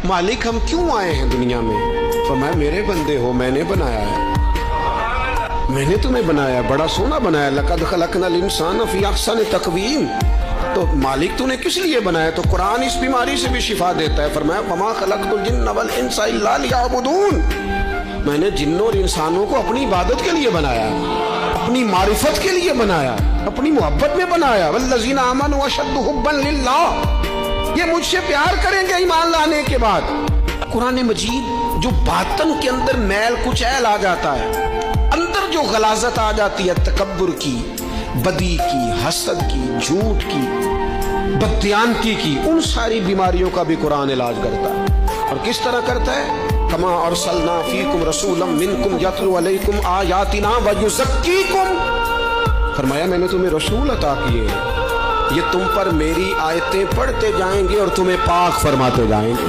मालिक हम क्यों आए हैं दुनिया में? फरमाया मेरे बंदे हो, मैंने बनाया है, मैंने तुम्हें बनाया, बड़ा सोना बनाया। लक़द ख़लक़नल इंसान फ़ी अहसन तक़वीम। तो मालिक तूने किस लिए बनाया? तो कुरान इस बीमारी से भी शिफा देता है। फरमाया वमा ख़लक़तुल जिन्न वल इंसा इल्ला लियअबुदून। मैंने जिन्नों और इंसानों को अपनी इबादत के लिए बनाया, अपनी मारिफत के लिए बनाया, अपनी मोहब्बत में बनाया। वल्लज़ीना आमनू अशद्दु हुब्बन लिल्लाह। ये मुझसे प्यार करेंगे ईमान लाने के बाद। कुरान मजीद जो बातन के अंदर मैल कुचैल आ जाता है, अंदर जो गलाजत आ जाती है तकब्बुर की, बदी की, हसद की, झूठ की, बददियानती की, उन सारी बीमारियों का भी कुरान इलाज करता है। और किस तरह करता है? कमा अरसलना फीकुम रसूलन मिनकुम यतलू अलैकुम आयातिना व युज़क्कीकुम। फरमाया मैंने तुम्हें रसूल अता किए, ये तुम पर मेरी आयतें पढ़ते जाएंगे और तुम्हें पाक फरमाते जाएंगे।